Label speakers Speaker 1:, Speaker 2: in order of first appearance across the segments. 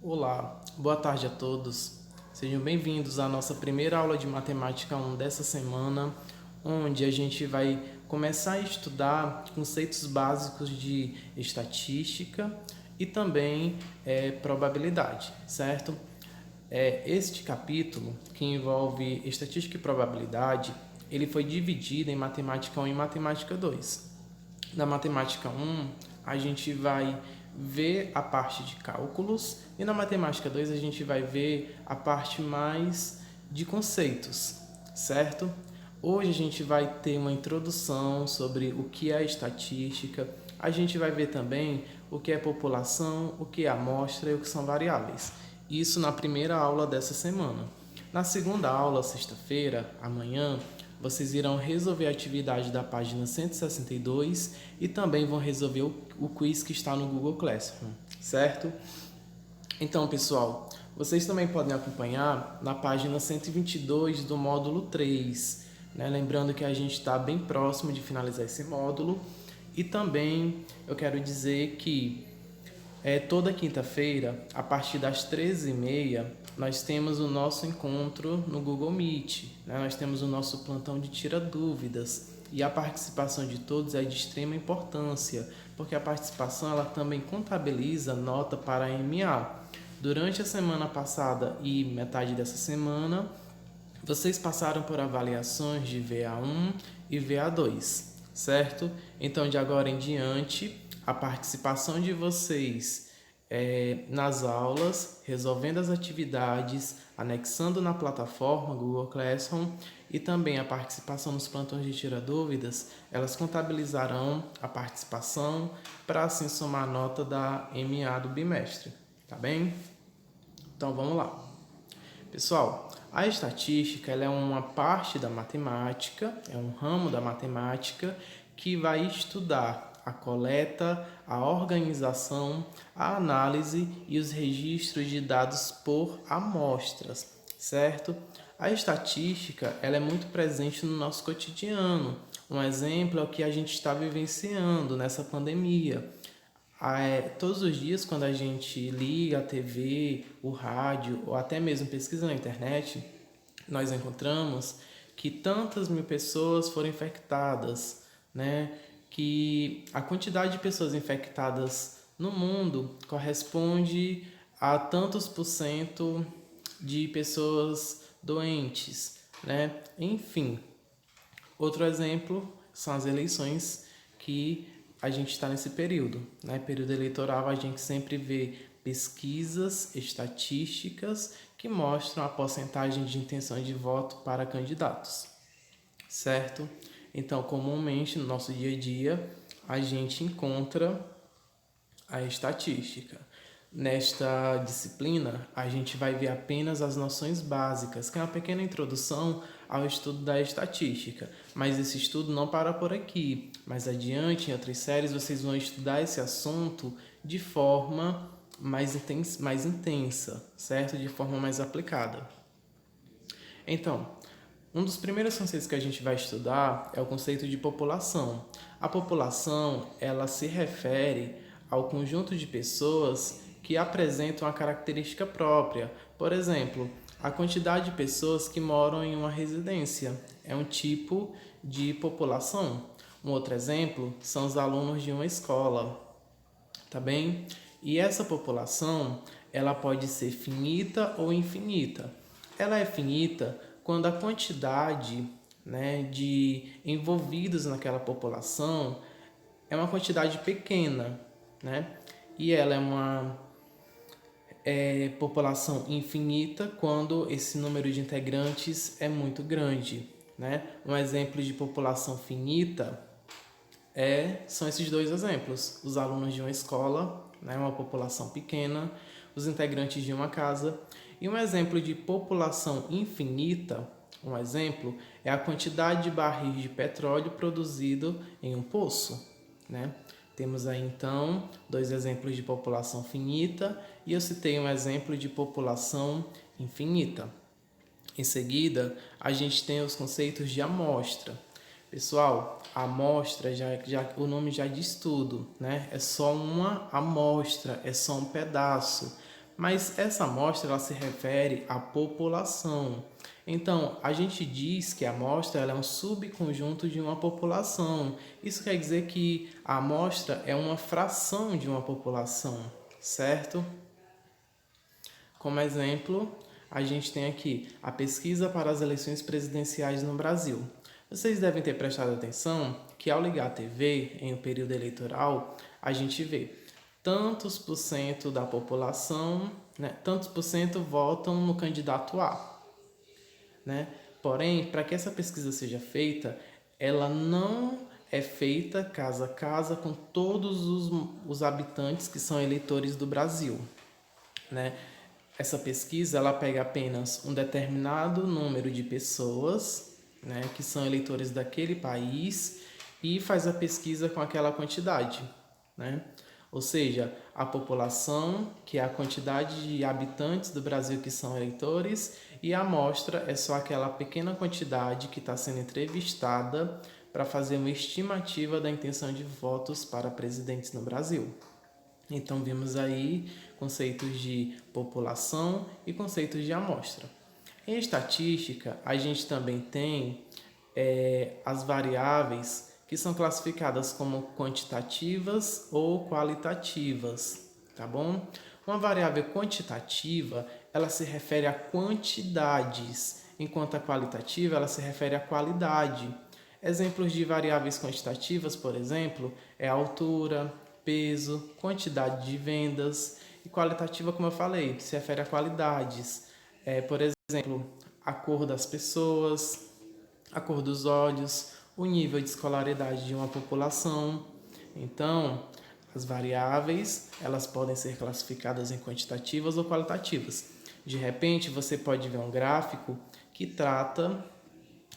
Speaker 1: Olá, boa tarde a todos. Sejam bem-vindos à nossa primeira aula de Matemática 1 dessa semana, onde a gente vai começar a estudar conceitos básicos de estatística e também probabilidade, certo? Este capítulo, que envolve estatística e probabilidade, ele foi dividido em Matemática 1 e Matemática 2. Na matemática 1, a gente vai ver a parte de cálculos e na matemática 2 a gente vai ver a parte mais de conceitos, certo? Hoje a gente vai ter uma introdução sobre o que é estatística, a gente vai ver também o que é população, o que é amostra e o que são variáveis. Isso na primeira aula dessa semana. Na segunda aula, sexta-feira, amanhã, vocês irão resolver a atividade da página 162 e também vão resolver o quiz que está no Google Classroom, certo? Então, pessoal, vocês também podem acompanhar na página 122 do módulo 3, né? Lembrando que a gente está bem próximo de finalizar esse módulo. E também eu quero dizer que toda quinta-feira, a partir das 13h30, nós temos o nosso encontro no Google Meet, né? Nós temos o nosso plantão de tira dúvidas e a participação de todos é de extrema importância, porque a participação ela também contabiliza nota para a MA. Durante a semana passada e metade dessa semana, vocês passaram por avaliações de VA1 e VA2, certo? Então, de agora em diante, a participação de vocês nas aulas, resolvendo as atividades, anexando na plataforma Google Classroom e também a participação nos plantões de tira dúvidas, elas contabilizarão a participação para assim somar a nota da MA do bimestre, tá bem? Então vamos lá. Pessoal, a estatística ela é uma parte da matemática, é um ramo da matemática que vai estudar a coleta, a organização, a análise e os registros de dados por amostras, certo? A estatística ela é muito presente no nosso cotidiano. Um exemplo é o que a gente está vivenciando nessa pandemia. Todos os dias, quando a gente liga a TV, o rádio ou até mesmo pesquisa na internet, nós encontramos que tantas mil pessoas foram infectadas, né? Que a quantidade de pessoas infectadas no mundo corresponde a tantos por cento de pessoas doentes, né? Enfim, outro exemplo são as eleições que a gente está nesse período, né? Período eleitoral, a gente sempre vê pesquisas estatísticas que mostram a porcentagem de intenção de voto para candidatos, certo? Então, comumente no nosso dia a dia, a gente encontra a estatística. Nesta disciplina, a gente vai ver apenas as noções básicas, que é uma pequena introdução ao estudo da estatística. Mas esse estudo não para por aqui. Mais adiante, em outras séries, vocês vão estudar esse assunto de forma mais intensa, certo? De forma mais aplicada. Então, um dos primeiros conceitos que a gente vai estudar é o conceito de população. A população, ela se refere ao conjunto de pessoas que apresentam uma característica própria. Por exemplo, a quantidade de pessoas que moram em uma residência é um tipo de população. Um outro exemplo são os alunos de uma escola, tá bem? E essa população, ela pode ser finita ou infinita. Ela é finita quando a quantidade, né, de envolvidos naquela população é uma quantidade pequena, né? E ela é uma população infinita quando esse número de integrantes é muito grande, né? Um exemplo de população finita são esses dois exemplos: os alunos de uma escola, né, uma população pequena, os integrantes de uma casa. E um exemplo de população infinita, um exemplo, é a quantidade de barris de petróleo produzido em um poço, né? Temos aí então dois exemplos de população finita e eu citei um exemplo de população infinita. Em seguida, a gente tem os conceitos de amostra. Pessoal, a amostra, o nome já diz tudo, né? É só uma amostra, é só um pedaço. Mas essa amostra ela se refere à população. Então, a gente diz que a amostra ela é um subconjunto de uma população. Isso quer dizer que a amostra é uma fração de uma população, certo? Como exemplo, a gente tem aqui a pesquisa para as eleições presidenciais no Brasil. Vocês devem ter prestado atenção que ao ligar a TV em um período eleitoral, a gente vê tantos por cento da população, né, tantos por cento votam no candidato A, né? Porém, para que essa pesquisa seja feita, ela não é feita casa a casa com todos os habitantes que são eleitores do Brasil, né? Essa pesquisa ela pega apenas um determinado número de pessoas, né, que são eleitores daquele país e faz a pesquisa com aquela quantidade, né? Ou seja, a população, que é a quantidade de habitantes do Brasil que são eleitores, e a amostra é só aquela pequena quantidade que está sendo entrevistada para fazer uma estimativa da intenção de votos para presidentes no Brasil. Então, vimos aí conceitos de população e conceitos de amostra. Em estatística, a gente também tem as variáveis que são classificadas como quantitativas ou qualitativas, tá bom? Uma variável quantitativa, ela se refere a quantidades, enquanto a qualitativa, ela se refere à qualidade. Exemplos de variáveis quantitativas, por exemplo, é a altura, peso, quantidade de vendas, e qualitativa, como eu falei, se refere a qualidades. Por exemplo, a cor das pessoas, a cor dos olhos, o nível de escolaridade de uma população. Então, as variáveis, elas podem ser classificadas em quantitativas ou qualitativas. De repente, você pode ver um gráfico que trata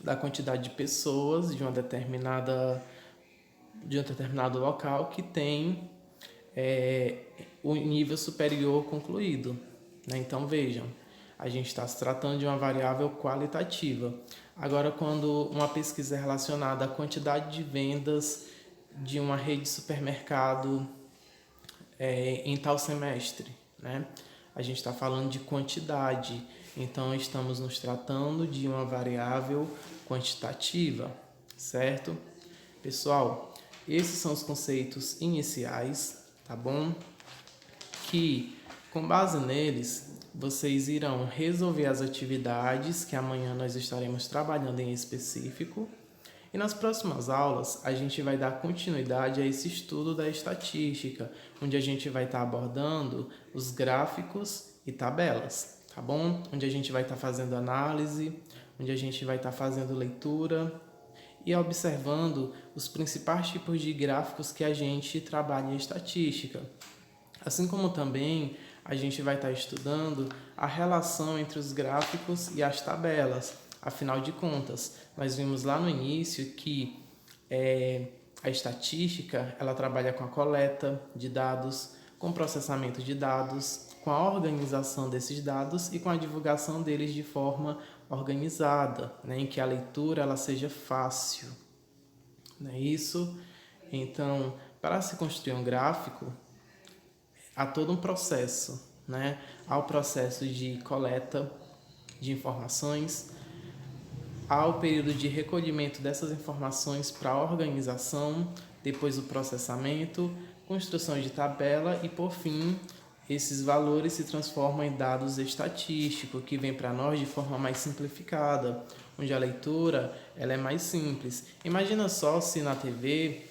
Speaker 1: da quantidade de pessoas de um determinado local que tem o nível superior concluído, né? Então vejam, a gente está se tratando de uma variável qualitativa. Agora, quando uma pesquisa é relacionada à quantidade de vendas de uma rede de supermercado em tal semestre, né? A gente está falando de quantidade, então estamos nos tratando de uma variável quantitativa, certo? Pessoal, esses são os conceitos iniciais, tá bom? Que, com base neles, vocês irão resolver as atividades que amanhã nós estaremos trabalhando em específico. E nas próximas aulas, a gente vai dar continuidade a esse estudo da estatística, onde a gente vai estar abordando os gráficos e tabelas, tá bom? Onde a gente vai estar fazendo análise, onde a gente vai estar fazendo leitura e observando os principais tipos de gráficos que a gente trabalha em estatística. Assim como também a gente vai estar estudando a relação entre os gráficos e as tabelas. Afinal de contas, nós vimos lá no início que a estatística ela trabalha com a coleta de dados, com o processamento de dados, com a organização desses dados e com a divulgação deles de forma organizada, né, em que a leitura ela seja fácil. Não é isso? Então, para se construir um gráfico, há todo um processo, né? Há o processo de coleta de informações, há o período de recolhimento dessas informações para a organização, depois o processamento, construção de tabela e, por fim, esses valores se transformam em dados estatísticos, que vêm para nós de forma mais simplificada, onde a leitura ela é mais simples. Imagina só se na TV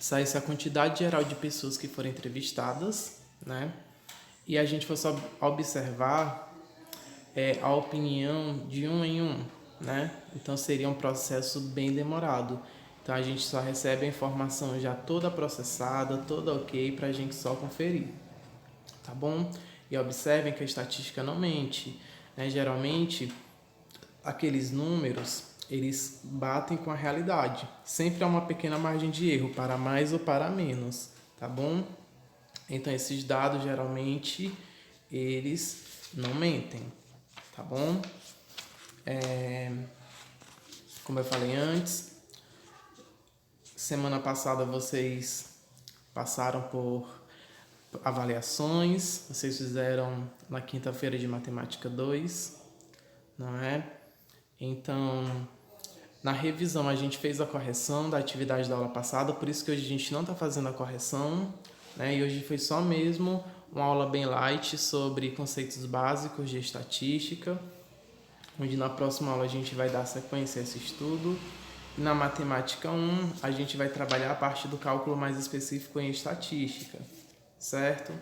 Speaker 1: saísse a quantidade geral de pessoas que foram entrevistadas, né? E a gente fosse observar a opinião de um em um, né? Então seria um processo bem demorado. Então a gente só recebe a informação já toda processada, toda ok, para a gente só conferir, tá bom? E observem que a estatística não mente, né? Geralmente aqueles números eles batem com a realidade. Sempre há uma pequena margem de erro para mais ou para menos, tá bom? Então esses dados geralmente eles não mentem, tá bom? Como eu falei antes, semana passada vocês passaram por avaliações, vocês fizeram na quinta-feira de matemática 2, não é? Então, na revisão a gente fez a correção da atividade da aula passada, por isso que hoje a gente não está fazendo a correção, né? E hoje foi só mesmo uma aula bem light sobre conceitos básicos de estatística, onde na próxima aula a gente vai dar sequência a esse estudo. E na matemática 1 a gente vai trabalhar a parte do cálculo mais específico em estatística, certo?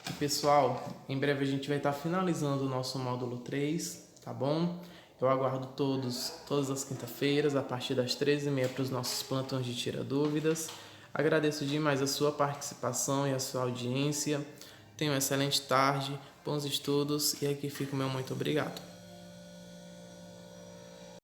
Speaker 1: E pessoal, em breve a gente vai estar finalizando o nosso módulo 3, tá bom? Eu aguardo todas as quinta-feiras, a partir das 13h30 para os nossos plantões de tira dúvidas. Agradeço demais a sua participação e a sua audiência. Tenha uma excelente tarde, bons estudos e aqui fica o meu muito obrigado.